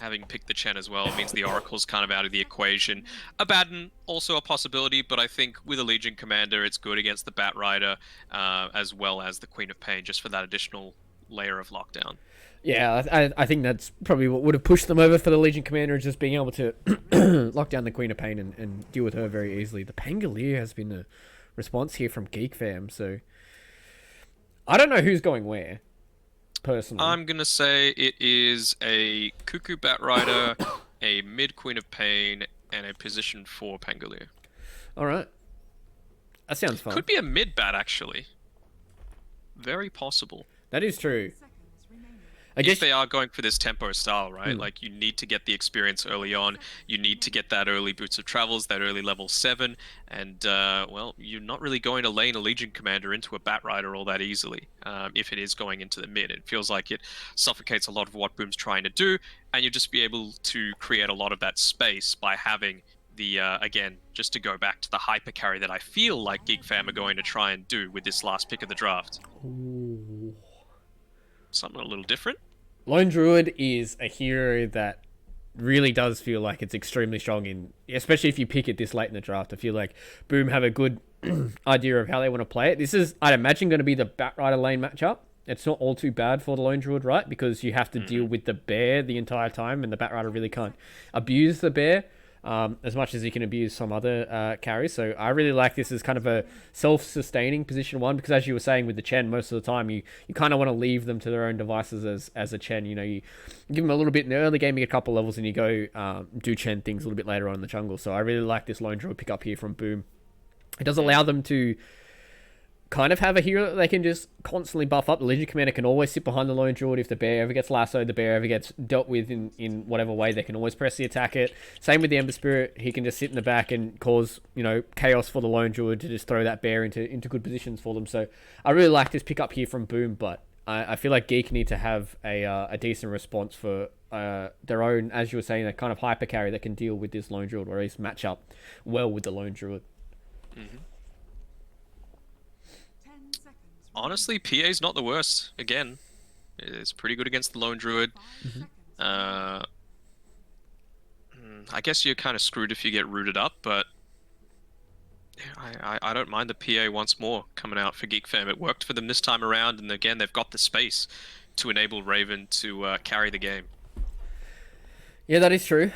having picked the Chen as well means the Oracle's kind of out of the equation. Abaddon, also a possibility, but I think with a Legion Commander, it's good against the Bat Rider, as well as the Queen of Pain, just for that additional layer of lockdown. Yeah, I think that's probably what would have pushed them over for the Legion Commander, is just being able to lock down the Queen of Pain and deal with her very easily. The Pangolier has been a response here from GeekFam, so I don't know who's going where, personally. I'm gonna say it is a Cuckoo Bat Rider, a mid Queen of Pain, and a position 4 Pangolier. All right. That sounds fun. Could be a mid Bat, actually. Very possible. That is true. I If guess they are going for this tempo style, right? Like, you need to get the experience early on. You need to get that early Boots of Travels, that early level 7. And, well, you're not really going to lane a Legion Commander into a Bat Rider all that easily, if it is going into the mid. It feels like it suffocates a lot of what Boom's trying to do, and you'll just be able to create a lot of that space by having the, again, just to go back to the hyper carry that I feel like GeekFam are going to try and do with this last pick of the draft. Ooh. Something a little different. Lone Druid is a hero that really does feel like it's extremely strong in, especially if you pick it this late in the draft. I feel like Boom have a good idea of how they want to play it. This is, I'd imagine, going to be the Bat Rider lane matchup. It's not all too bad for the Lone Druid, right? Because you have to deal with the bear the entire time, and the Bat Rider really can't abuse the bear as much as he can abuse some other carries. So I really like this as kind of a self-sustaining position 1, because as you were saying with the Chen, most of the time you kind of want to leave them to their own devices as a Chen. You know, you give them a little bit in the early game, you get a couple levels, and you go do Chen things a little bit later on in the jungle. So I really like this Lone Druid pick up here from Boom. It does allow them to kind of have a hero that they can just constantly buff up. The Legion Commander can always sit behind the Lone Druid. If the bear ever gets lassoed, the bear ever gets dealt with in whatever way, they can always press the attack it. Same with the Ember Spirit. He can just sit in the back and cause, you know, chaos for the Lone Druid to just throw that bear into good positions for them. So I really like this pick up here from Boom, but I feel like Geek need to have a decent response for their own, as you were saying, a kind of hyper carry that can deal with this Lone Druid, or at least match up well with the Lone Druid. Mm-hmm. Honestly, PA's not the worst. Again, it's pretty good against the Lone Druid. I guess you're kind of screwed if you get rooted up, but I don't mind the PA once more coming out for GeekFam. It worked for them this time around, and again, they've got the space to enable Raven to carry the game. Yeah, that is true.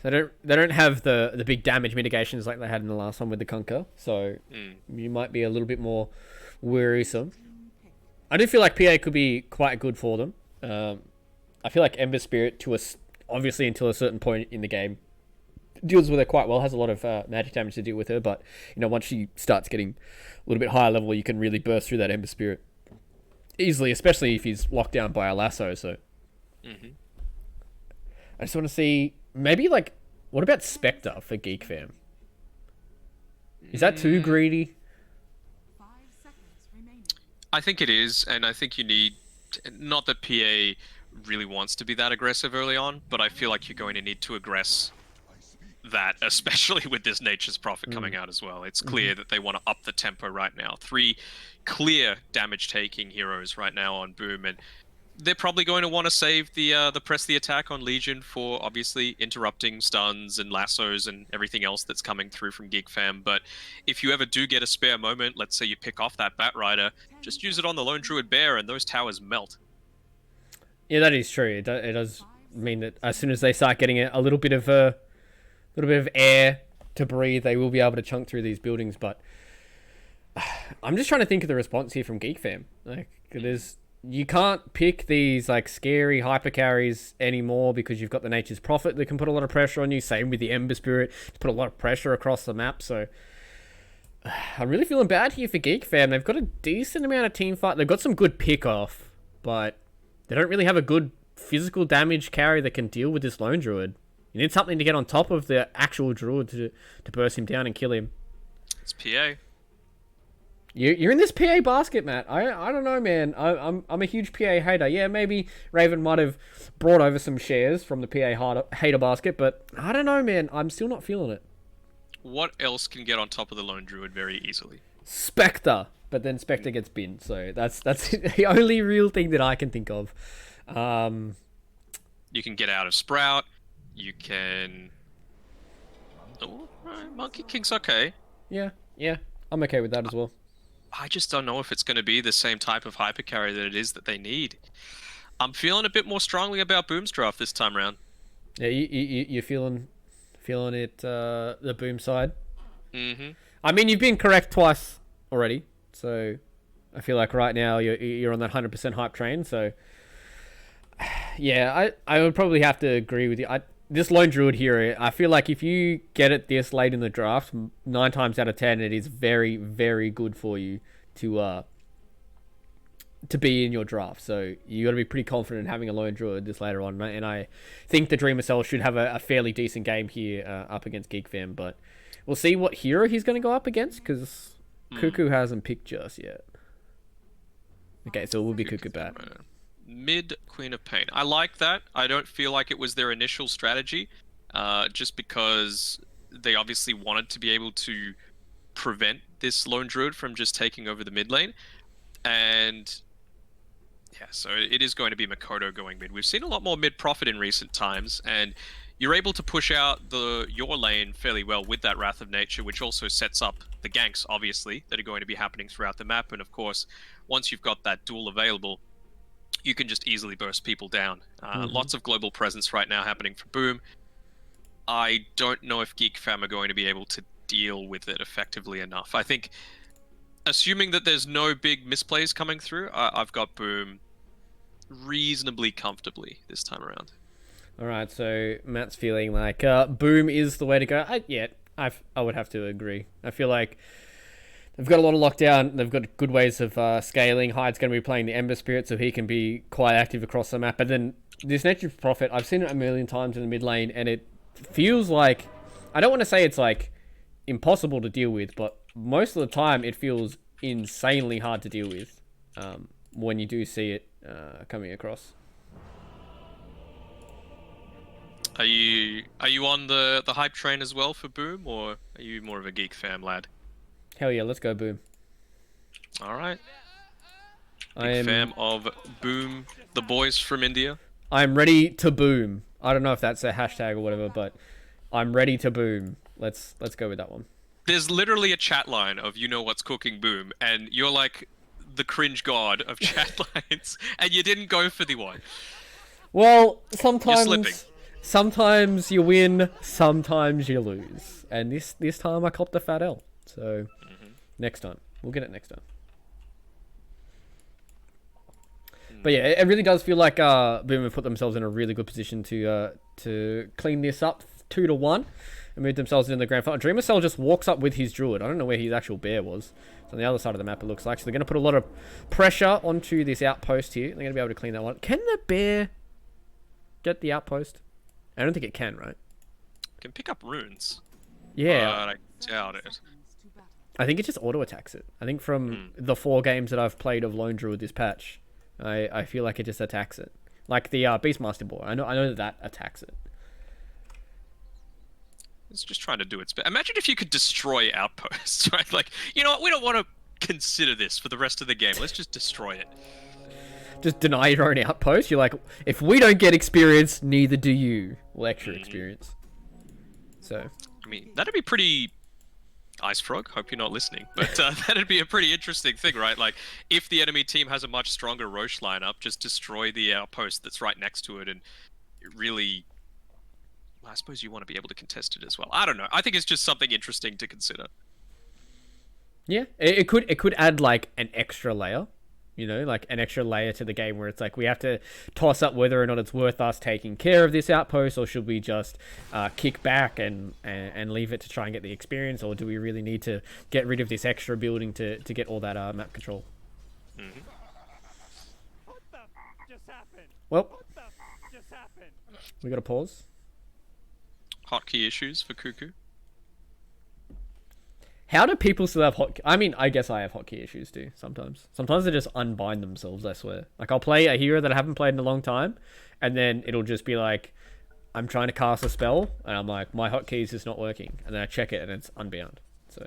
They don't have the big damage mitigations like they had in the last one with the Conquer, so you might be a little bit more wearisome. I do feel like PA could be quite good for them. I feel like Ember Spirit, obviously until a certain point in the game, deals with her quite well, has a lot of magic damage to deal with her, but you know, once she starts getting a little bit higher level, you can really burst through that Ember Spirit easily, especially if he's locked down by a lasso. So I just want to see, maybe, like, what about Spectre for GeekFam? Is that too greedy? I think it is, and I think you need, not that PA really wants to be that aggressive early on, but I feel like you're going to need to aggress that, especially with this Nature's Prophet coming out as well. It's clear that they want to up the tempo right now. 3 clear damage-taking heroes right now on Boom, and they're probably going to want to save the press the attack on Legion for obviously interrupting stuns and lassos and everything else that's coming through from GeekFam. But if you ever do get a spare moment, let's say you pick off that Bat Rider, just use it on the Lone Druid Bear and those towers melt. Yeah, that is true. It does mean that as soon as they start getting a little bit of air to breathe, they will be able to chunk through these buildings. But I'm just trying to think of the response here from GeekFam. Like, you can't pick these like scary hyper carries anymore because you've got the Nature's Prophet that can put a lot of pressure on you. Same with the Ember Spirit, it's put a lot of pressure across the map. So I'm really feeling bad here for GeekFam. They've got a decent amount of team fight. They've got some good pick off, but they don't really have a good physical damage carry that can deal with this Lone Druid. You need something to get on top of the actual Druid to burst him down and kill him. It's PA. You're in this PA basket, Matt. I don't know, man. I'm a huge PA hater. Yeah, maybe Raven might have brought over some shares from the PA hater basket, but I don't know, man. I'm still not feeling it. What else can get on top of the Lone Druid very easily? Spectre, but then Spectre gets binned, so that's the only real thing that I can think of. You can get out of Sprout. You can. Oh, right, Monkey King's okay. Yeah, yeah, I'm okay with that as well. I just don't know if it's going to be the same type of hyper carry that it is that they need. I'm feeling a bit more strongly about Boom's draft this time around. Yeah, you're feeling it, the boom side. Hmm. I mean, you've been correct twice already, so I feel like right now you're on that 100% hype train. So yeah, I would probably have to agree with you. This lone druid here, I feel like if you get it this late in the draft, 9 times out of 10, it is very, very good for you to be in your draft. So you got to be pretty confident in having a lone druid this later on. And I think the Dreamer Cell should have a fairly decent game here up against GeekFam. But we'll see what hero he's going to go up against, because Cuckoo hasn't picked just yet. Okay, so it will be Cuckoo Bat. Mid Queen of Pain. I like that. I don't feel like it was their initial strategy, just because they obviously wanted to be able to prevent this lone druid from just taking over the mid lane. And yeah, so it is going to be Makoto going mid. We've seen a lot more mid profit in recent times, and you're able to push out your lane fairly well with that Wrath of Nature, which also sets up the ganks, obviously, that are going to be happening throughout the map. And of course, once you've got that duel available, you can just easily burst people down. Lots of global presence right now happening for Boom. I don't know if GeekFam are going to be able to deal with it effectively enough. I think, assuming that there's no big misplays coming through, I've got Boom reasonably comfortably this time around. All right, so Matt's feeling like Boom is the way to go. I would have to agree. I feel like they've got a lot of lockdown. They've got good ways of scaling. Hyde's going to be playing the Ember Spirit, so he can be quite active across the map. But then this Nature Prophet, I've seen it a million times in the mid lane, and it feels like, I don't want to say it's like impossible to deal with, but most of the time it feels insanely hard to deal with when you do see it coming across. Are you on the hype train as well for Boom, or are you more of a GeekFam lad? Hell yeah, let's go Boom. All right. Big fan of Boom, the boys from India. I'm ready to boom. I don't know if that's a hashtag or whatever, but I'm ready to boom. Let's go with that one. There's literally a chat line of "you know what's cooking, Boom," and you're like the cringe god of chat lines, and you didn't go for the one. Well, You're slipping. sometimes you win, sometimes you lose, and this time I copped the fat L. So next time we'll get it next time. But yeah, it really does feel like Boom have put themselves in a really good position to clean this up 2-1 and move themselves into the grand final. Dreamer Cell just walks up with his druid. I don't know where his actual bear was. It's on the other side of the map, it looks like. So they're going to put a lot of pressure onto this outpost here. They're going to be able to clean that one. Can the bear get the outpost? I don't think it can, right? Can pick up runes. Yeah. But I doubt it. I think it just auto attacks it. I think from the 4 games that I've played of Lone Druid this patch, I feel like it just attacks it. Like the Beastmaster Boar. I know that attacks it. It's just trying to do its best. Imagine if you could destroy outposts, right? Like, you know what? We don't want to consider this for the rest of the game. Let's just destroy it. Just deny your own outpost. You're like, if we don't get experience, neither do you. Well, extra experience. So. I mean, that'd be pretty... Ice Frog, hope you're not listening. But that'd be a pretty interesting thing, right? Like, if the enemy team has a much stronger Roche lineup, just destroy the outpost that's right next to it, and it really... I suppose you want to be able to contest it as well. I don't know. I think it's just something interesting to consider. Yeah, it could add like an extra layer, you know, like an extra layer to the game where it's like we have to toss up whether or not it's worth us taking care of this outpost, or should we just kick back and leave it to try and get the experience, or do we really need to get rid of this extra building to get all that map control? Mm-hmm. What the just happened? Well, What the just happened? we got to pause. Hotkey issues for Cuckoo. How do people still have I mean, I guess I have hotkey issues too, sometimes. Sometimes they just unbind themselves, I swear. Like, I'll play a hero that I haven't played in a long time, and then it'll just be like, I'm trying to cast a spell, and I'm like, my hotkey is just not working. And then I check it, and it's unbound. So,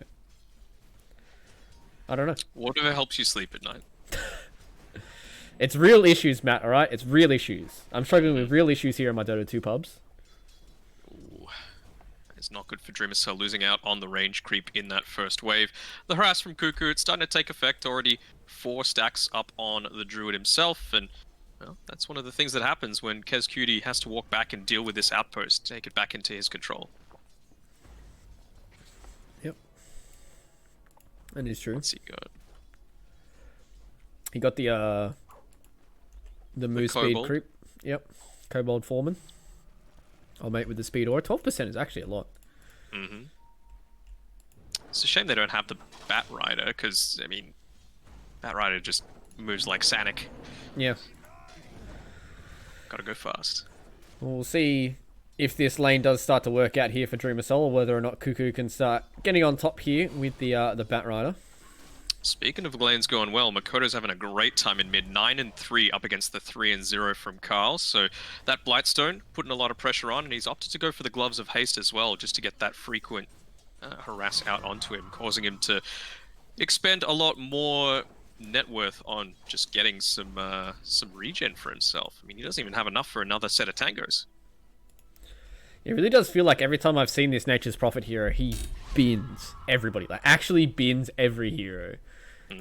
I don't know. Whatever helps you sleep at night. It's real issues, Matt, alright? It's real issues. I'm struggling with real issues here in my Dota 2 pubs. Ooh, it's not good for Dreamer Cell losing out on the range creep in that first wave. The harass from Cuckoo, it's starting to take effect. Already 4 stacks up on the Druid himself, and well, that's one of the things that happens when Kez Cutie has to walk back and deal with this outpost, take it back into his control. Yep. That is true. What's he got? He got the move speed Kobold. creep. Yep. Kobold Foreman. I'll mate with the speed aura. 12% is actually a lot. Mm-hmm. It's a shame they don't have the Bat Rider, because, I mean, Bat Rider just moves like Sanic. Yeah. Gotta go fast. We'll see if this lane does start to work out here for Dreamer Soul, or whether or not Cuckoo can start getting on top here with the Bat Rider. Speaking of lanes going well, Makoto's having a great time in mid, 9-3 up against the 3-0 from Carl. So that Blightstone putting a lot of pressure on, and he's opted to go for the Gloves of Haste as well, just to get that frequent harass out onto him, causing him to expend a lot more net worth on just getting some regen for himself. I mean, he doesn't even have enough for another set of tangos. It really does feel like every time I've seen this Nature's Prophet hero, he bins everybody. Like, actually bins every hero.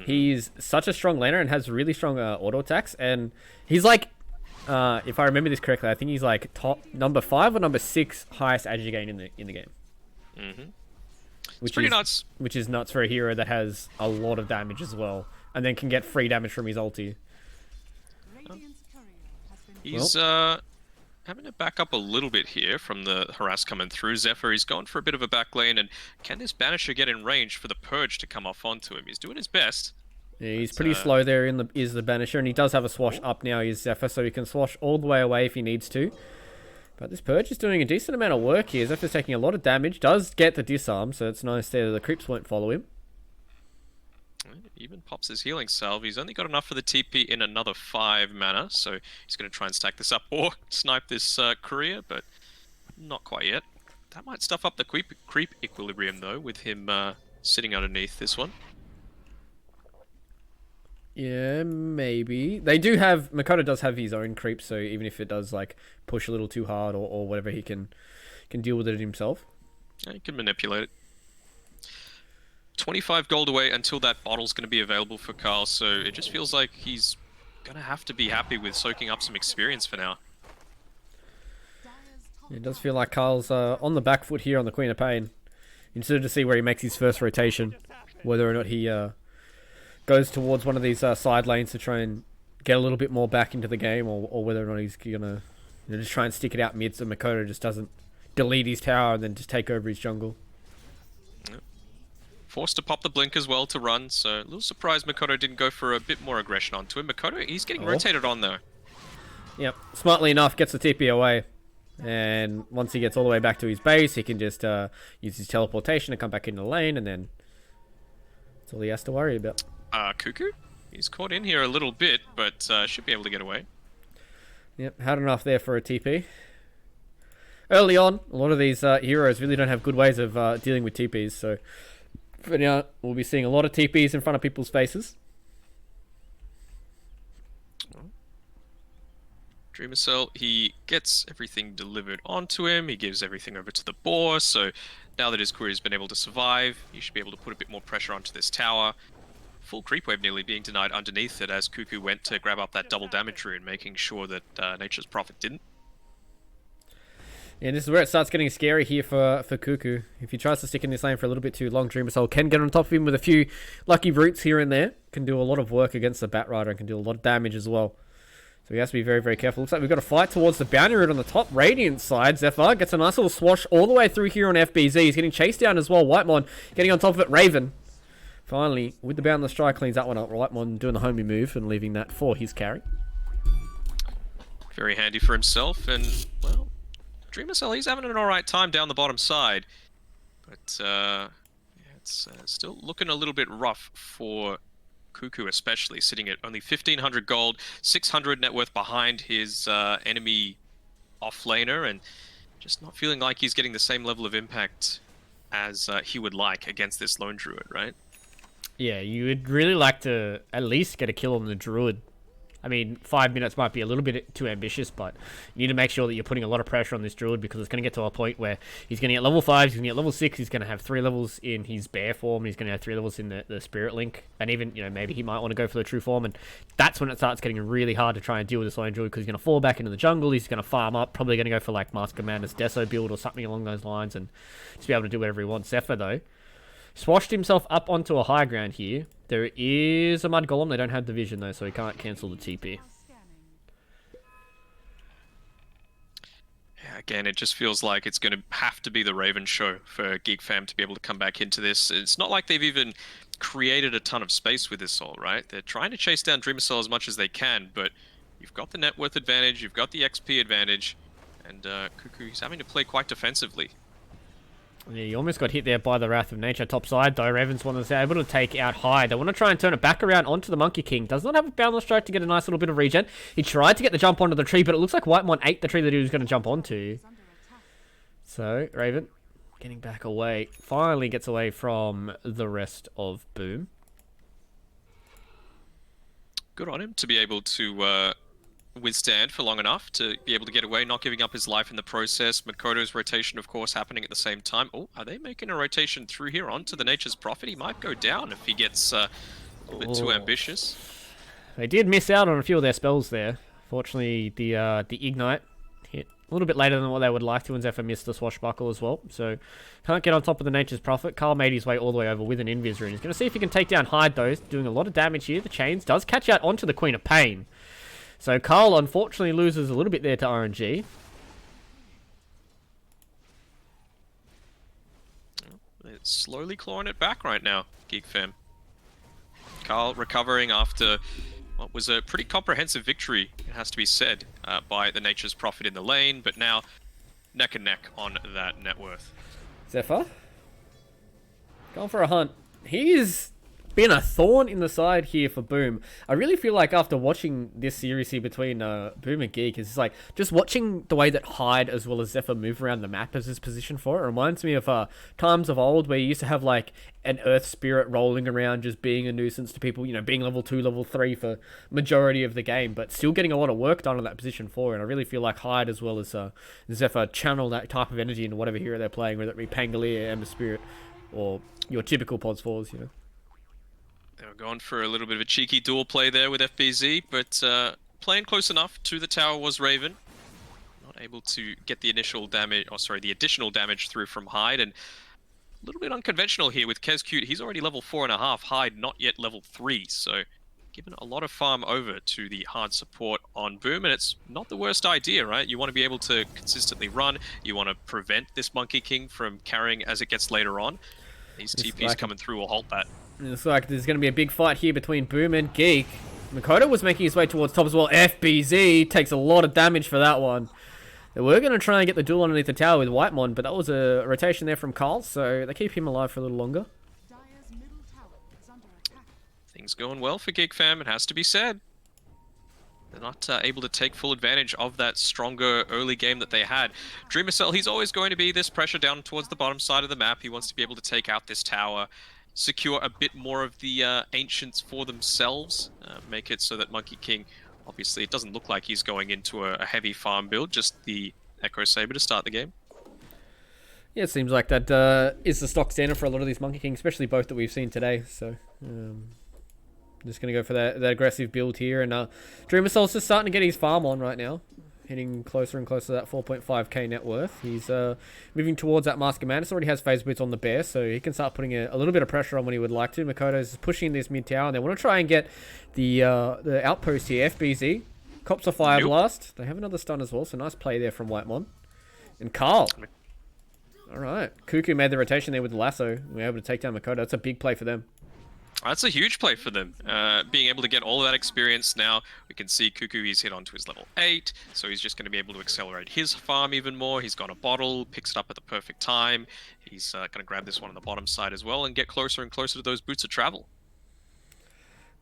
He's such a strong laner and has really strong auto attacks, and he's like, if I remember this correctly, I think he's like top number 5 or number 6 highest agi gain in the game. It's pretty nuts. Which is nuts for a hero that has a lot of damage as well, and then can get free damage from his ulti. He's having to back up a little bit here from the harass coming through. Zephyr, he's gone for a bit of a back lane, and can this Banisher get in range for the Purge to come off onto him? He's doing his best. Yeah, he's pretty slow there is the Banisher, and he does have a swash up now, is Zephyr, so he can swash all the way away if he needs to. But this Purge is doing a decent amount of work here. Zephyr's taking a lot of damage, does get the disarm, so it's nice there that the creeps won't follow him. Even pops his healing salve. He's only got enough for the TP in another 5 mana, so he's going to try and stack this up or snipe this courier, but not quite yet. That might stuff up the creep equilibrium, though, with him sitting underneath this one. Yeah, maybe. They do have... Makoto does have his own creep, so even if it does like push a little too hard or whatever, he can deal with it himself. Yeah, he can manipulate it. 25 gold away until that bottle's going to be available for Carl, so it just feels like he's going to have to be happy with soaking up some experience for now. It does feel like Carl's on the back foot here on the Queen of Pain. Interested to see where he makes his first rotation, whether or not he goes towards one of these side lanes to try and get a little bit more back into the game, or whether or not he's going to just try and stick it out mid so Makoto just doesn't delete his tower and then just take over his jungle. Forced to pop the blink as well to run, so a little surprised Makoto didn't go for a bit more aggression onto him. Makoto, he's getting rotated on though. Yep, smartly enough, gets the TP away. And once he gets all the way back to his base, he can just use his teleportation to come back into the lane, and then that's all he has to worry about. Cuckoo? He's caught in here a little bit, but should be able to get away. Yep, had enough there for a TP. Early on, a lot of these heroes really don't have good ways of dealing with TPs, so for now, we'll be seeing a lot of TPs in front of people's faces. Dreamer Cell, he gets everything delivered onto him, he gives everything over to the boar, so now that his courier's been able to survive, he should be able to put a bit more pressure onto this tower. Full creep wave nearly being denied underneath it as Cuckoo went to grab up that double damage rune, making sure that Nature's Prophet didn't. Yeah, this is where it starts getting scary here for Cuckoo. If he tries to stick in this lane for a little bit too long, Dreamer Soul can get on top of him with a few lucky roots here and there. Can do a lot of work against the Bat Rider and can do a lot of damage as well. So he has to be very, very careful. Looks like we've got a fight towards the bounty route on the top Radiant side. Zephyr gets a nice little swash all the way through here on FBZ. He's getting chased down as well. Whitemon getting on top of it. Raven, finally, with the Boundless Strike, cleans that one up. Whitemon doing the homie move and leaving that for his carry. Very handy for himself, and, well, Dreamer Cell, he's having an alright time down the bottom side. But, yeah, it's still looking a little bit rough for Cuckoo, especially, sitting at only 1,500 gold, 600 net worth behind his enemy offlaner, and just not feeling like he's getting the same level of impact as he would like against this lone druid, right? Yeah, you would really like to at least get a kill on the Druid. I mean, 5 minutes might be a little bit too ambitious, but you need to make sure that you're putting a lot of pressure on this druid because it's going to get to a point where he's going to get level 5, he's going to get level 6, he's going to have 3 levels in his bear form, he's going to have 3 levels in the spirit link, and even, maybe he might want to go for the true form, and that's when it starts getting really hard to try and deal with this lone druid because he's going to fall back into the jungle, he's going to farm up, probably going to go for like Mask Commander's Deso build or something along those lines, and just be able to do whatever he wants. Zephyr, though, swashed himself up onto a high ground here. There is a Mud Golem. They don't have the vision, though, so he can't cancel the TP. Yeah, again, it just feels like it's going to have to be the Raven show for GeekFam to be able to come back into this. It's not like they've even created a ton of space with this all, right? They're trying to chase down Dreamer Cell as much as they can, but you've got the net worth advantage, you've got the XP advantage, and Cuckoo's having to play quite defensively. Yeah, you almost got hit there by the Wrath of Nature. Top side, though, Ravens was able to take out high. They want to try and turn it back around onto the Monkey King. Does not have a Boundless Strike to get a nice little bit of regen. He tried to get the jump onto the tree, but it looks like Whitemon ate the tree that he was going to jump onto. So, Raven, getting back away. Finally gets away from the rest of Boom. Good on him to be able to withstand for long enough to be able to get away, not giving up his life in the process. Makoto's rotation, of course, happening at the same time. Oh, are they making a rotation through here onto the Nature's Prophet? He might go down if he gets a little bit too ambitious. They did miss out on a few of their spells there. Fortunately, the Ignite hit a little bit later than what they would like to, and Zephyr missed the Swashbuckle as well. So, can't get on top of the Nature's Prophet. Carl made his way all the way over with an Invis Rune. He's going to see if he can take down Hyde, though. He's doing a lot of damage here. The Chains does catch out onto the Queen of Pain. So Carl unfortunately loses a little bit there to RNG. It's slowly clawing it back right now, GeekFam. Carl recovering after what was a pretty comprehensive victory, it has to be said, by the Nature's Prophet in the lane, but now neck and neck on that net worth. Zephyr, going for a hunt. He's been a thorn in the side here for Boom. I really feel like after watching this series here between Boom and Geek, it's like just watching the way that Hyde as well as Zephyr move around the map as his position for it. Reminds me of times of old where you used to have like an Earth Spirit rolling around just being a nuisance to people, being level 2, level 3 for majority of the game, but still getting a lot of work done on that position 4. And I really feel like Hyde as well as Zephyr channel that type of energy into whatever hero they're playing, whether it be Pangolier, Ember Spirit, or your typical Pods 4s, They were going for a little bit of a cheeky dual play there with FBZ, but playing close enough to the tower was Raven. Not able to get the initial damage, the additional damage through from Hyde, and a little bit unconventional here with Kezcute. He's already level 4.5, Hyde not yet level 3, so given a lot of farm over to the hard support on Boom, and it's not the worst idea, right? You want to be able to consistently run, you want to prevent this Monkey King from carrying as it gets later on. These TPs coming through will halt that. It looks like there's going to be a big fight here between Boom and Geek. Makoto was making his way towards top as well. FBZ takes a lot of damage for that one. They were going to try and get the duel underneath the tower with Whitemon, but that was a rotation there from Carl, so they keep him alive for a little longer. Things going well for GeekFam, it has to be said. They're not able to take full advantage of that stronger early game that they had. Dreamer Cell, he's always going to be this pressure down towards the bottom side of the map. He wants to be able to take out this tower, secure a bit more of the Ancients for themselves, make it so that Monkey King, obviously it doesn't look like he's going into a heavy farm build, just the Echo Saber to start the game. Yeah, it seems like that is the stock standard for a lot of these Monkey Kings, especially both that we've seen today, so just going to go for that aggressive build here, and Dreamer Cell's just starting to get his farm on right now. Hitting closer and closer to that 4.5k net worth. He's moving towards that Mask of Madness. Already has phase boots on the bear, so he can start putting a little bit of pressure on when he would like to. Makoto's pushing this mid tower, and they want to try and get the outpost here. FBZ cops a fire blast. They have another stun as well, so nice play there from Whitemon. And Carl. All right, Cuckoo made the rotation there with the lasso. We were able to take down Makoto. That's a big play for them. That's a huge play for them. Being able to get all of that experience now, we can see Cuckoo, he's hit onto his level 8, so he's just going to be able to accelerate his farm even more. He's got a bottle, picks it up at the perfect time. He's going to grab this one on the bottom side as well and get closer and closer to those boots of travel.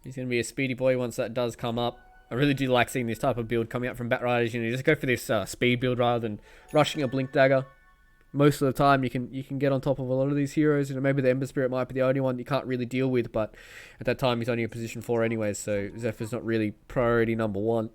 He's going to be a speedy boy once that does come up. I really do like seeing this type of build coming out from Bat Riders. Just go for this speed build rather than rushing a Blink Dagger. most of the time you can get on top of a lot of these heroes. You know, maybe the Ember Spirit might be the only one you can't really deal with, but at that time he's only in position 4 anyways, so Zephyr's not really priority number 1.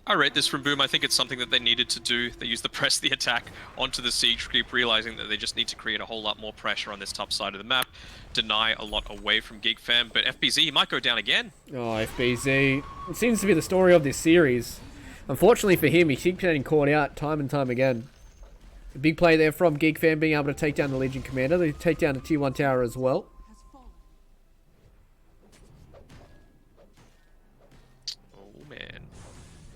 I rate this from Boom. I think it's something that they needed to do. They used the press the attack onto the siege creep, realizing that they just need to create a whole lot more pressure on this top side of the map, deny a lot away from GeekFam, but FBZ, he might go down again. Oh, FBZ. It seems to be the story of this series. Unfortunately for him, he keeps getting caught out time and time again. A big play there from GeekFam being able to take down the Legion Commander. They take down the Tier 1 tower as well. Oh man.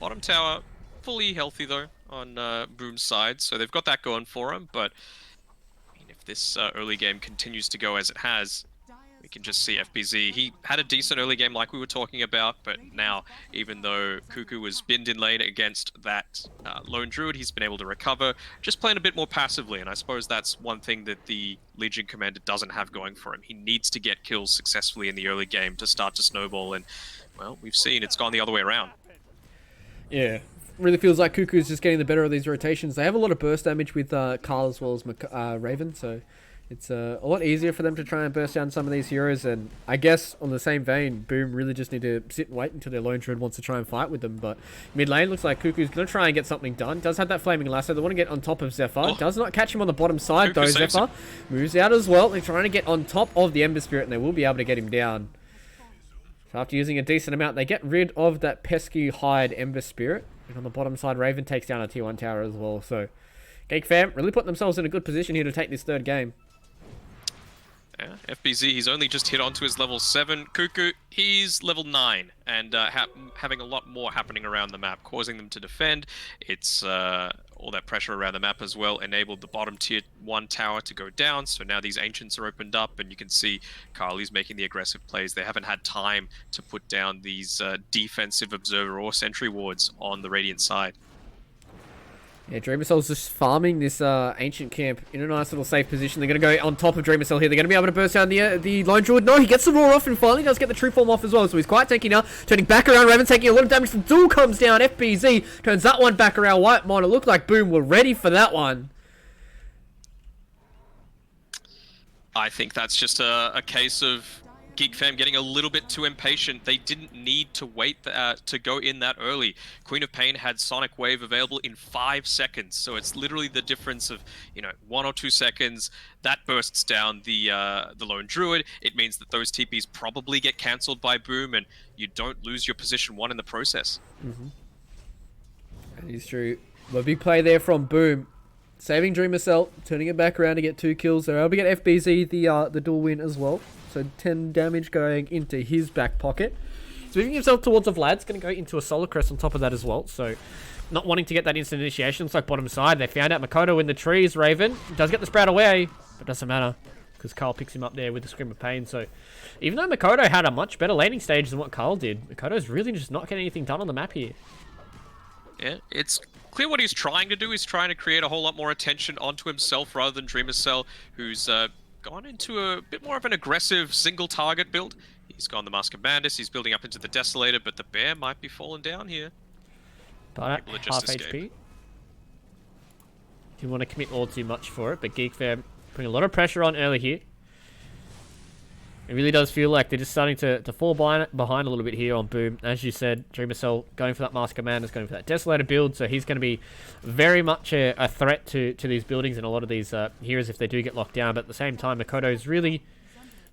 Bottom tower, fully healthy though, on Boom's side, so they've got that going for them, but I mean, if this early game continues to go as it has, we can just see FBZ. He had a decent early game like we were talking about, but now, even though Cuckoo was binned in lane against that Lone Druid, he's been able to recover, just playing a bit more passively, and I suppose that's one thing that the Legion Commander doesn't have going for him. He needs to get kills successfully in the early game to start to snowball, and, well, we've seen it's gone the other way around. Yeah, really feels like Cuckoo's just getting the better of these rotations. They have a lot of burst damage with Carl as well as Raven, so it's a lot easier for them to try and burst down some of these heroes. And I guess on the same vein, Boom really just need to sit and wait until their Lone Druid wants to try and fight with them. But mid lane looks like Cuckoo's going to try and get something done. Does have that Flaming Lasso. They want to get on top of Zephyr. Oh. Does not catch him on the bottom side Cuckoo though. saves Zephyr him. moves out as well. They're trying to get on top of the Ember Spirit and they will be able to get him down. So after using a decent amount, they get rid of that pesky hide Ember Spirit. And on the bottom side, Raven takes down a Tier 1 tower as well. So GeekFam really put themselves in a good position here to take this third game. Yeah, FBZ, he's only just hit onto his level 7. Cuckoo, he's level 9, and having a lot more happening around the map, causing them to defend. It's all that pressure around the map as well enabled the bottom tier 1 tower to go down, so now these Ancients are opened up, and you can see Carly's making the aggressive plays. They haven't had time to put down these defensive Observer or Sentry wards on the Radiant side. Yeah, Dreamer Cell's just farming this Ancient camp in a nice little safe position. They're going to go on top of Dreamer Cell here. They're going to be able to burst down the Lone Druid. No, he gets the Roar off and finally does get the True Form off as well. So he's quite tanky now. Turning back around. Raven taking a lot of damage. The duel comes down. FBZ turns that one back around. White Mine. It looked like Boom were ready for that one. I think that's just a case of GeekFam getting a little bit too impatient. They didn't need to wait to go in that early. Queen of Pain had Sonic Wave available in 5 seconds, so it's literally the difference of 1 or 2 seconds. That bursts down the Lone Druid. It means that those TPs probably get cancelled by Boom, and you don't lose your position 1 in the process. That is true. A big play there from Boom. Saving Dreamer Cell, turning it back around to get 2 kills. They're able to get FBZ the dual win as well. So 10 damage going into his back pocket. So moving himself towards a Vlad's going to go into a Solar Crest on top of that as well. So not wanting to get that instant initiation. Looks like bottom side. They found out Makoto in the trees. Raven does get the sprout away, but doesn't matter because Carl picks him up there with the Scream of Pain. So even though Makoto had a much better laning stage than what Carl did, Makoto's really just not getting anything done on the map here. Yeah, it's clear what he's trying to do. He's trying to create a whole lot more attention onto himself rather than Dreamer Cell, who's gone into a bit more of an aggressive single target build. He's gone the Mask of Bandits, he's building up into the Desolator, but the Bear might be falling down here. But at Able to just half escape. HP. Didn't want to commit all too much for it, but GeekFam putting a lot of pressure on early here. It really does feel like they're just starting to fall behind a little bit here on Boom. As you said, Dreamer Cell going for that Mask of Madness, going for that Desolator build, so he's going to be very much a threat to these buildings and a lot of these heroes if they do get locked down. But at the same time, Makoto's really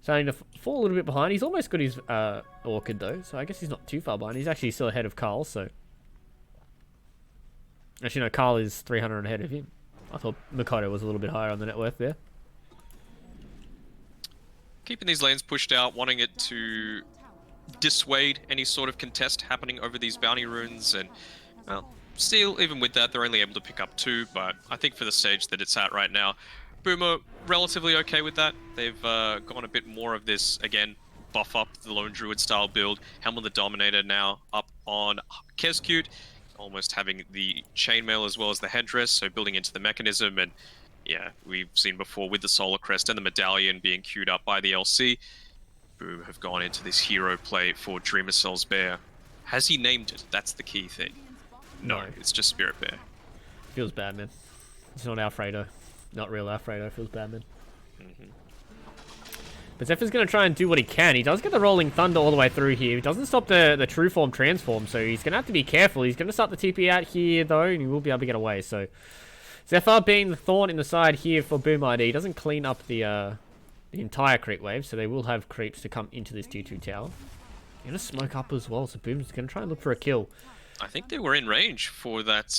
starting to fall a little bit behind. He's almost got his Orchid though, so I guess he's not too far behind. He's actually still ahead of Carl, so... Actually, no, Carl is 300 ahead of him. I thought Makoto was a little bit higher on the net worth there. Keeping these lanes pushed out, wanting it to dissuade any sort of contest happening over these bounty runes, and, well, still, even with that, they're only able to pick up 2, but I think for the stage that it's at right now, Boomer relatively okay with that. They've gone a bit more of this, again, buff up the Lone Druid style build. Helm the Dominator now up on Kezcute, almost having the chainmail as well as the headdress, so building into the mechanism, and yeah, we've seen before with the Solar Crest and the Medallion being queued up by the LC. Boom have gone into this hero play for Dreamer Cell's Bear. Has he named it? That's the key thing. No, it's just Spirit Bear. Feels bad, man. It's not Alfredo. Not real Alfredo. Feels bad, man. Mm-hmm. But Zephyr's going to try and do what he can. He does get the Rolling Thunder all the way through here. He doesn't stop the True Form transform, so he's going to have to be careful. He's going to start the TP out here, though, and he will be able to get away. So Zephyr being the thorn in the side here for Boom ID. He doesn't clean up the entire creep wave, so they will have creeps to come into this T2 tower. Going to smoke up as well, so Boom's going to try and look for a kill. I think they were in range for that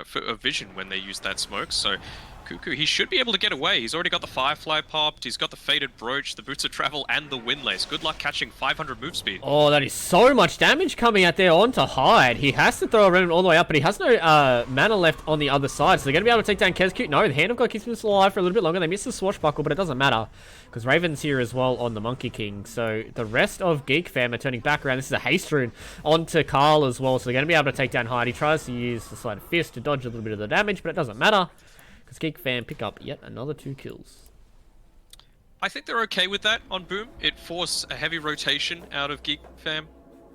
for a vision when they used that smoke, so Cuckoo, he should be able to get away. He's already got the Firefly popped, he's got the Faded Brooch, the Boots of Travel, and the Windlace. Good luck catching 500 move speed. Oh, that is so much damage coming out there onto Hyde. He has to throw a remnant all the way up, but he has no mana left on the other side, so they're going to be able to take down Kezcute. No, the Hand of God keeps him alive for a little bit longer. They miss the Swashbuckle, but it doesn't matter, because Raven's here as well on the Monkey King. So the rest of GeekFam are turning back around. This is a haste rune onto Carl as well, so they're going to be able to take down Hyde. He tries to use the Sleight of Fist to dodge a little bit of the damage, but it doesn't matter, because GeekFam pick up yet another 2 kills. I think they're okay with that on Boom. It forced a heavy rotation out of GeekFam.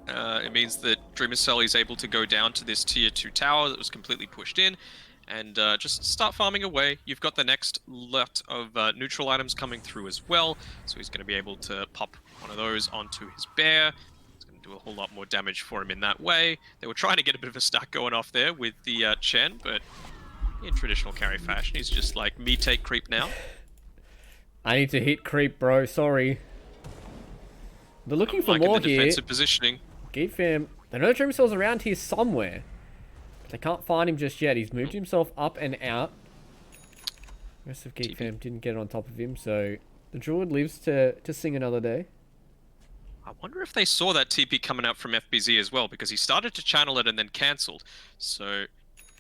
It means that Dreamer Cell is able to go down to this tier 2 tower that was completely pushed in and just start farming away. You've got the next lot of neutral items coming through as well, so he's going to be able to pop one of those onto his bear. It's going to do a whole lot more damage for him in that way. They were trying to get a bit of a stack going off there with the Chen, but in traditional carry fashion, he's just like, me take creep now. I need to hit creep, bro. Sorry. They're looking for more the here. defensive positioning. GeekFam, they know Dream Cell's around here somewhere. But they can't find him just yet. He's moved himself up and out. The rest of GeekFam didn't get on top of him, so the Druid lives to sing another day. I wonder if they saw that TP coming out from FBZ as well, because he started to channel it and then cancelled. So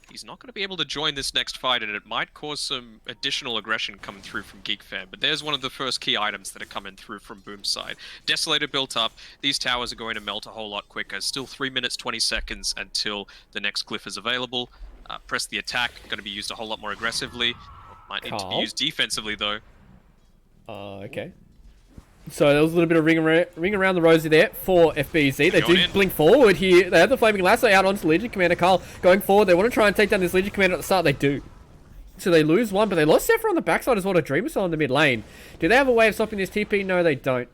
he's not going to be able to join this next fight, and it might cause some additional aggression coming through from GeekFam. But there's one of the first key items that are coming through from Boom's side. Desolator built up. These towers are going to melt a whole lot quicker. Still 3 minutes, 20 seconds until the next glyph is available. Press the attack. Going to be used a whole lot more aggressively. Might need to be used defensively, though. Okay. So there was a little bit of ring around the rosy there for FBZ. They do blink forward here. They have the Flaming Lasso out onto Legion Commander Carl. Going forward, they want to try and take down this Legion Commander at the start. They do. So they lose one, but they lost Zephyr on the backside as well to Dreamer Cell in the mid lane. Do they have a way of stopping this TP? No, they don't.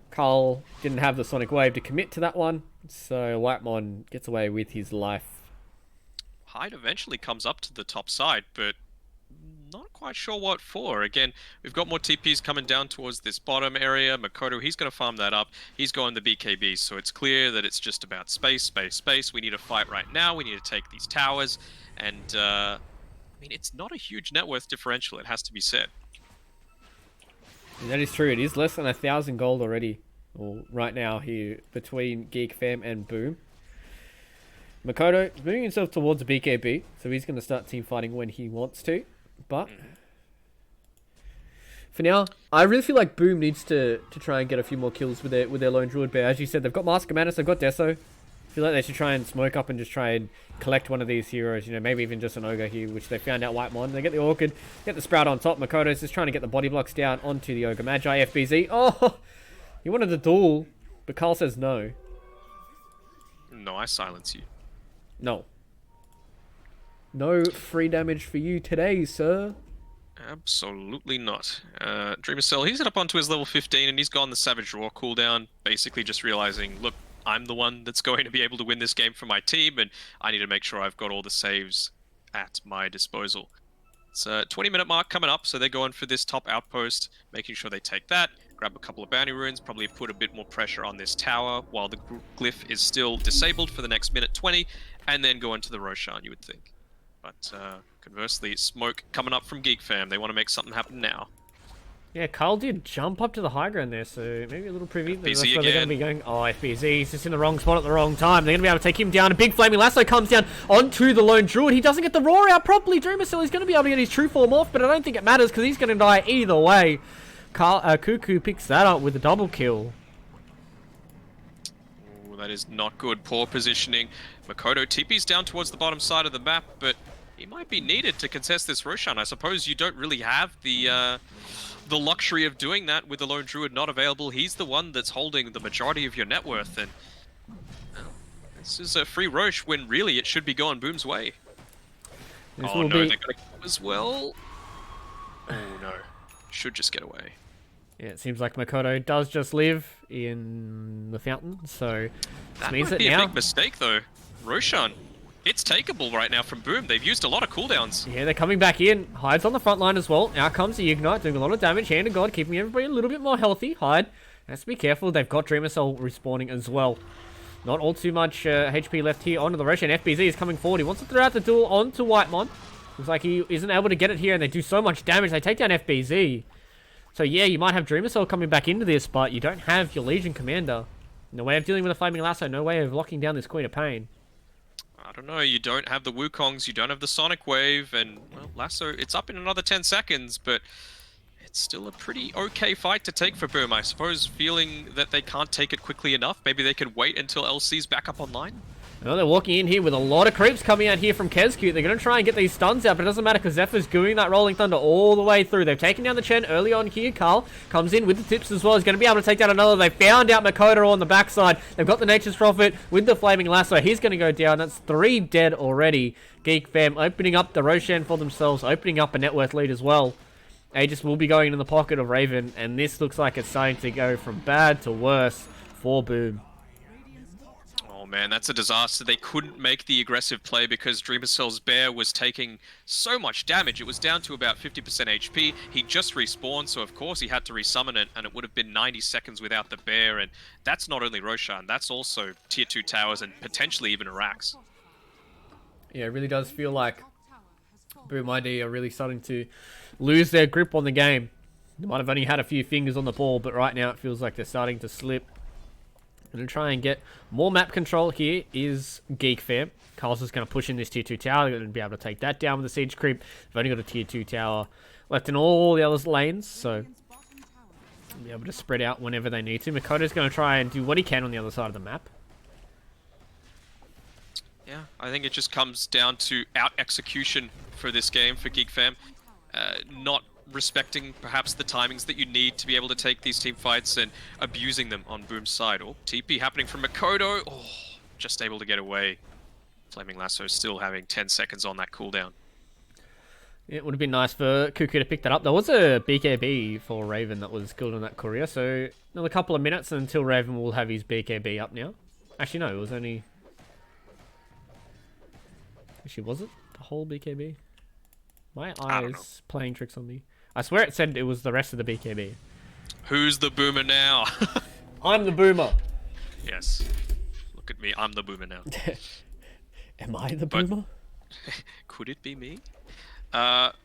Carl didn't have the Sonic Wave to commit to that one. So Whitemon gets away with his life. Hyde eventually comes up to the top side, but not quite sure what for. Again, we've got more TPs coming down towards this bottom area. Makoto, he's going to farm that up. He's going the BKB, so it's clear that it's just about space, space, space. We need a fight right now. We need to take these towers. And, I mean, it's not a huge net worth differential, it has to be said. And that is true. It is less than 1,000 gold already. Well, right now here between GeekFam and Boom. Makoto is moving himself towards the BKB, so he's going to start team fighting when he wants to. But for now, I really feel like Boom needs to try and get a few more kills with their lone druid bear. As you said, they've got Mask of Madness, they've got Deso. I feel like they should try and smoke up and just try and collect one of these heroes. You know, maybe even just an ogre here, which they found out Whitemon. They get the Orchid, get the Sprout on top. Makoto's just trying to get the body blocks down onto the Ogre Magi. FBZ. Oh, he wanted the duel, but Carl says no. No, I silence you. No. No free damage for you today, sir. Absolutely not. Dreamer Cell, he's up onto his level 15 and he's gone the Savage Roar cooldown, basically just realizing, look, I'm the one that's going to be able to win this game for my team, and I need to make sure I've got all the saves at my disposal. It's a 20-minute mark coming up, so they're going for this top outpost, making sure they take that, grab a couple of bounty runes, probably put a bit more pressure on this tower while the glyph is still disabled for the next minute 20, and then go into the Roshan, you would think. But conversely, smoke coming up from GeekFam. They want to make something happen now. Yeah, Carl did jump up to the high ground there, so maybe a little preview. That's FBZ where they're going to again. be going. Oh, FBZ, he's just in the wrong spot at the wrong time. They're going to be able to take him down. A big Flaming Lasso comes down onto the Lone Druid. He doesn't get the roar out properly. Dreamer still is going to be able to get his true form off, but I don't think it matters because he's going to die either way. Cuckoo picks that up with a double kill. Ooh, that is not good. Poor positioning. Makoto TP's down towards the bottom side of the map, but he might be needed to contest this Roshan. I suppose you don't really have the luxury of doing that with the Lone Druid not available. He's the one that's holding the majority of your net worth, and well, this is a free Rosh when really it should be going Boom's way. This Oh will no, be... they're gonna go as well. Oh no. Should just get away. Yeah, it seems like Makoto does just live in the fountain, so this That means might that be a now... big mistake though. Roshan, it's takeable right now from Boom. They've used a lot of cooldowns. Yeah, they're coming back in. Hyde's on the front line as well. Out comes the Ignite, doing a lot of damage. Hand of God, keeping everybody a little bit more healthy. Hyde has to be careful. They've got Dreamer Cell respawning as well. Not all too much HP left here onto the Roshan. FBZ is coming forward. He wants to throw out the duel onto Whitemon. Looks like he isn't able to get it here, and they do so much damage. They take down FBZ. So yeah, you might have Dreamer Cell coming back into this, but you don't have your Legion Commander. No way of dealing with a Flaming Lasso. No way of locking down this Queen of Pain. I don't know, you don't have the Wukongs, you don't have the Sonic Wave, and, well, Lasso, it's up in another 10 seconds, but it's still a pretty okay fight to take for Boom, I suppose, feeling that they can't take it quickly enough. Maybe they could wait until LC's back up online? Well, they're walking in here with a lot of creeps coming out here from Kezcute. They're going to try and get these stuns out, but it doesn't matter because Zephyr's doing that Rolling Thunder all the way through. They've taken down the Chen early on here. Carl comes in with the tips as well. He's going to be able to take down another. They found out Makoto on the backside. They've got the Nature's Prophet with the Flaming Lasso. He's going to go down. That's 3 dead already. GeekFam opening up the Roshan for themselves, opening up a net worth lead as well. Aegis will be going in the pocket of Raven, and this looks like it's starting to go from bad to worse for Boom. Oh man, that's a disaster. They couldn't make the aggressive play because Dreamer Cell's Bear was taking so much damage. It was down to about 50% HP. He just respawned, so of course he had to resummon it, and it would have been 90 seconds without the Bear, and that's not only Roshan, that's also Tier 2 towers and potentially even Arax. Yeah, it really does feel like Boom ID are really starting to lose their grip on the game. They might have only had a few fingers on the ball, but right now it feels like they're starting to slip. Going to try and get more map control here is GeekFam. Carl's just going to push in this tier 2 tower. They're going to be able to take that down with the siege creep. They've only got a tier 2 tower left in all the other lanes, so they'll be able to spread out whenever they need to. Makoto's going to try and do what he can on the other side of the map. Yeah, I think it just comes down to out-execution for this game for GeekFam. Not respecting perhaps the timings that you need to be able to take these team fights and abusing them on Boom's side. Oh, TP happening from Makoto. Oh, just able to get away. Flaming Lasso still having 10 seconds on that cooldown. It would have been nice for Cuckoo to pick that up. There was a BKB for Raven that was good on that courier, so another couple of minutes until Raven will have his BKB up now. Actually, no, it was only... Actually, was it the whole BKB? My eyes playing tricks on me. I swear it said it was the rest of the BKB. Who's the boomer now? I'm the boomer. Yes. Look at me, I'm the boomer now. Am I the boomer? Could it be me? But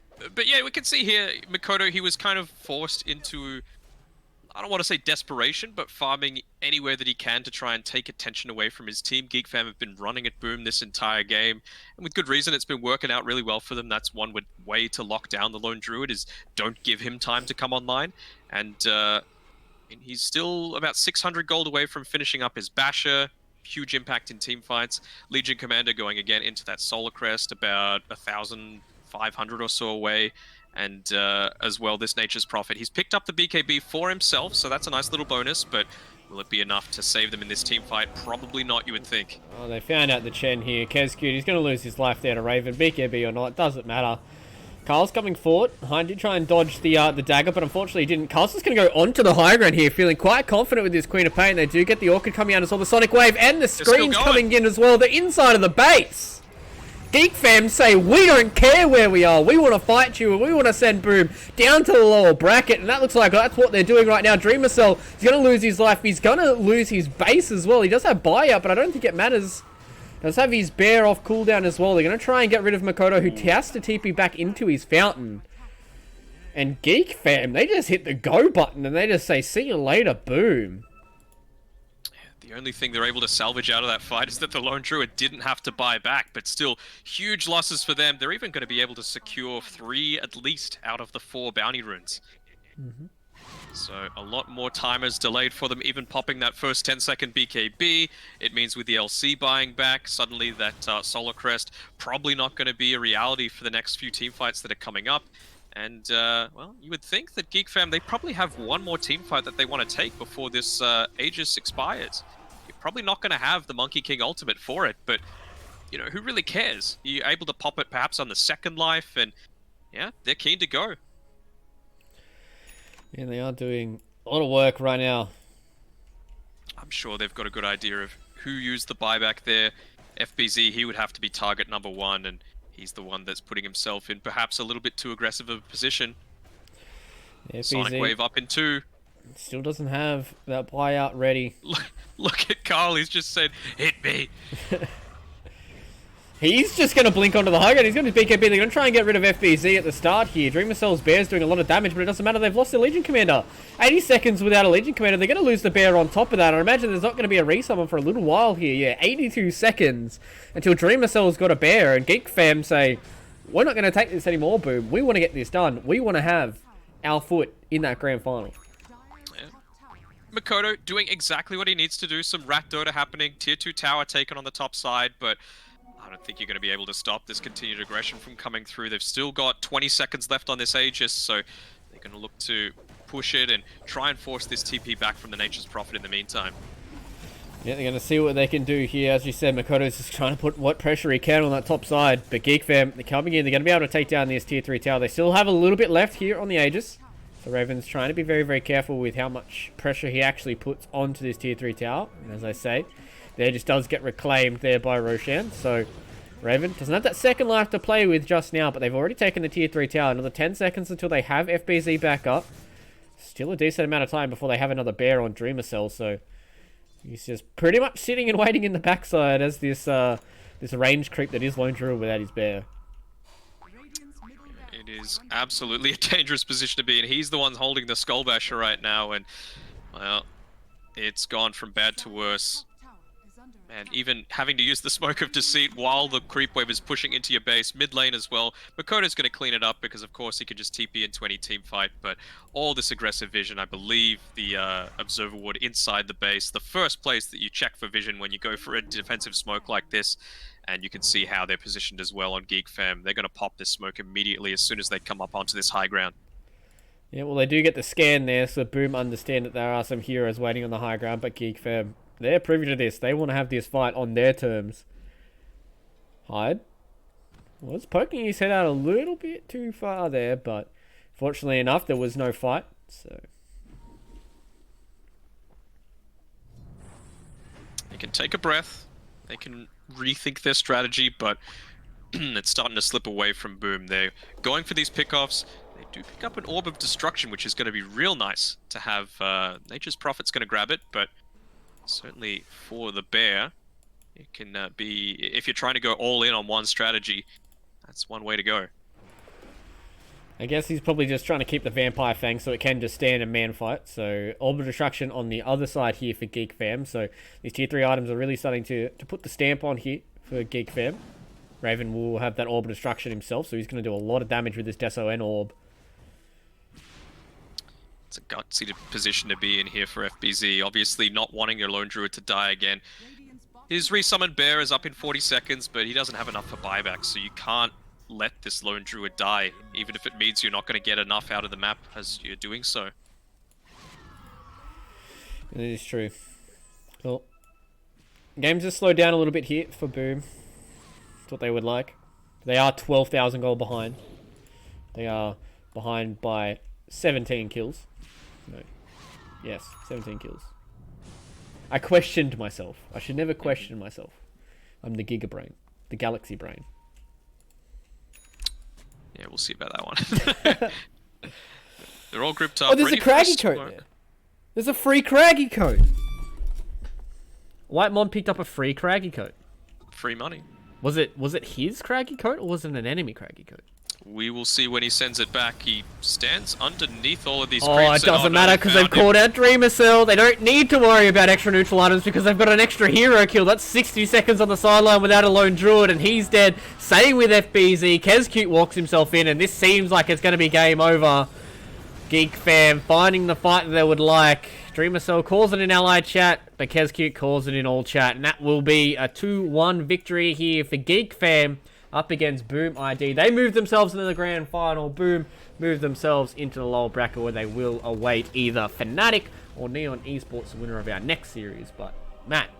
yeah, we can see here, Makoto, he was kind of forced into, I don't want to say desperation, but farming anywhere that he can to try and take attention away from his team. GeekFam have been running at Boom this entire game, and with good reason. It's been working out really well for them. That's one way to lock down the Lone Druid, is don't give him time to come online. And he's still about 600 gold away from finishing up his Basher. Huge impact in team fights. Legion Commander going again into that Solar Crest, about 1,500 or so away. And as well, this Nature's Prophet. He's picked up the BKB for himself, so that's a nice little bonus, but will it be enough to save them in this team fight? Probably not, you would think. Oh, they found out the Chen here. Kezcute, he's going to lose his life there to Raven. BKB or not, doesn't matter. Carl's coming forward. Hind did try and dodge the dagger, but unfortunately he didn't. Carl's just going to go onto the high ground here, feeling quite confident with his Queen of Pain. They do get the Orchid coming out as well, the Sonic Wave, and the screens coming in as well. The inside of the base. GeekFam say, we don't care where we are. We want to fight you, and we want to send Boom down to the lower bracket, and that looks like that's what they're doing right now. Dreamer Cell is going to lose his life. He's going to lose his base as well. He does have buyout, but I don't think it matters. Does have his Bear off cooldown as well. They're going to try and get rid of Makoto, who has to TP back into his fountain. And GeekFam, they just hit the go button, and they just say, see you later, Boom. The only thing they're able to salvage out of that fight is that the Lone Druid didn't have to buy back, but still, huge losses for them. They're even going to be able to secure 3 at least out of the 4 bounty runes. So a lot more timers delayed for them, even popping that first 10-second BKB. It means with the LC buying back, suddenly that Solar Crest probably not going to be a reality for the next few team fights that are coming up. And, well, you would think that GeekFam, they probably have one more team fight that they want to take before this Aegis expires. You're probably not going to have the Monkey King ultimate for it, but you know, who really cares? You're able to pop it perhaps on the second life, and yeah, they're keen to go. And they are doing a lot of work right now. I'm sure they've got a good idea of who used the buyback there. FBZ, he would have to be target number 1, and he's the one that's putting himself in perhaps a little bit too aggressive of a position. Sonic Wave up in 2. Still doesn't have that buyout ready. Look at Carl, he's just said, hit me. He's just going to blink onto the high ground. He's going to BKB. They're going to try and get rid of FBZ at the start here. Dreamercell's Bear's doing a lot of damage, but it doesn't matter. They've lost their Legion Commander. 80 seconds without a Legion Commander. They're going to lose the Bear on top of that. I imagine there's not going to be a resummon for a little while here. Yeah, 82 seconds until Dreamercell's got a Bear. And GeekFam say, we're not going to take this anymore, Boom. We want to get this done. We want to have our foot in that grand final. Makoto doing exactly what he needs to do. Some Rat Dota happening. Tier 2 tower taken on the top side, but I don't think you're going to be able to stop this continued aggression from coming through. They've still got 20 seconds left on this Aegis, so they're going to look to push it and try and force this TP back from the Nature's Prophet in the meantime. Yeah, they're going to see what they can do here. As you said, Makoto's just trying to put what pressure he can on that top side. But GeekFam, they're coming in. They're going to be able to take down this Tier 3 tower. They still have a little bit left here on the Aegis. So Raven's trying to be very, very careful with how much pressure he actually puts onto this Tier 3 tower. And as I say, the Aegis does get reclaimed there by Roshan. So Raven doesn't have that second life to play with just now, but they've already taken the Tier 3 tower. Another 10 seconds until they have FBZ back up. Still a decent amount of time before they have another Bear on Dreamercell. So he's just pretty much sitting and waiting in the backside as this this range creep that is Lone Druid without his Bear. It is absolutely a dangerous position to be in. He's the one holding the Skull Basher right now, and, well, it's gone from bad to worse. And even having to use the Smoke of Deceit while the creep wave is pushing into your base, mid lane as well. Makoto's going to clean it up because, of course, he could just TP into any team fight. But all this aggressive vision, I believe the Observer Ward inside the base, the first place that you check for vision when you go for a defensive smoke like this. And you can see how they're positioned as well on GeekFam. They're going to pop this smoke immediately as soon as they come up onto this high ground. Yeah, well, they do get the scan there, so Boom understand that there are some heroes waiting on the high ground, but GeekFam, they're privy to this. They want to have this fight on their terms. Hyde was poking his head out a little bit too far there, but fortunately enough, there was no fight. So they can take a breath. They can rethink their strategy, but it's starting to slip away from Boom. They're going for these pickoffs. They do pick up an Orb of Destruction, which is going to be real nice to have. Nature's Prophet's going to grab it, but certainly for the Bear, it can be, if you're trying to go all in on one strategy, that's one way to go. I guess he's probably just trying to keep the Vampire Fang so it can just stand a man fight. So Orb of Destruction on the other side here for GeekFam. So these tier 3 items are really starting to put the stamp on here for GeekFam. Raven will have that Orb of Destruction himself, so he's going to do a lot of damage with this Deso and Orb. It's a gutsy position to be in here for FBZ. Obviously not wanting your Lone Druid to die again. His resummoned Bear is up in 40 seconds, but he doesn't have enough for buyback, so you can't let this Lone Druid die, even if it means you're not going to get enough out of the map as you're doing so. It is true. Well, games have slowed down a little bit here for Boom. That's what they would like. They are 12,000 gold behind. They are behind by 17 kills. No. Yes, 17 kills. I questioned myself. I should never question myself. I'm the Giga Brain. The Galaxy Brain. Yeah, we'll see about that one. They're all grouped up. Oh, there's a Craggy coat there. There's a free Craggy coat. White Mon picked up a free Craggy coat. Free money. Was it his Craggy coat or was it an enemy Craggy coat? We will see when he sends it back. He stands underneath all of these creeps. creeps. Oh, it doesn't matter because they've called out Dreamercell. They don't need to worry about extra neutral items because they've got an extra hero kill. That's 60 seconds on the sideline without a Lone Druid, and he's dead. Same with FBZ. Kezcute walks himself in, and this seems like it's going to be game over. GeekFam finding the fight that they would like. Dreamercell calls it in allied chat, but Kezcute calls it in all chat, and that will be a 2-1 victory here for GeekFam up against Boom ID. They move themselves into the grand final. Boom move themselves into the lower bracket where they will await either Fnatic or Neon Esports, the winner of our next series. But Matt,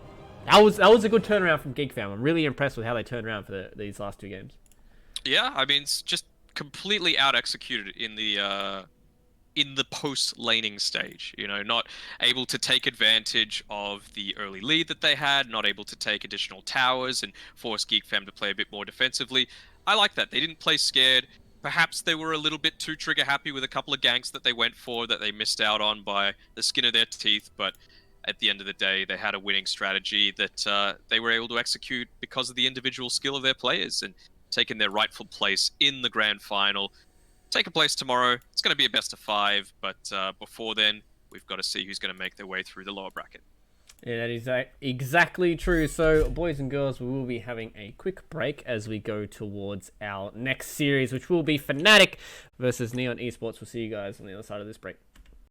That was a good turnaround from GeekFam. I'm really impressed with how they turned around for these last two games. Yeah, I mean, it's just completely out executed in the post laning stage. You know, not able to take advantage of the early lead that they had, not able to take additional towers and force GeekFam to play a bit more defensively. I like that. They didn't play scared. Perhaps they were a little bit too trigger happy with a couple of ganks that they went for that they missed out on by the skin of their teeth, but at the end of the day, they had a winning strategy that they were able to execute because of the individual skill of their players and taking their rightful place in the grand final. Taking place tomorrow. It's going to be a best of 5, but before then, we've got to see who's going to make their way through the lower bracket. Yeah, that is exactly true. So, boys and girls, we will be having a quick break as we go towards our next series, which will be Fnatic versus Neon Esports. We'll see you guys on the other side of this break.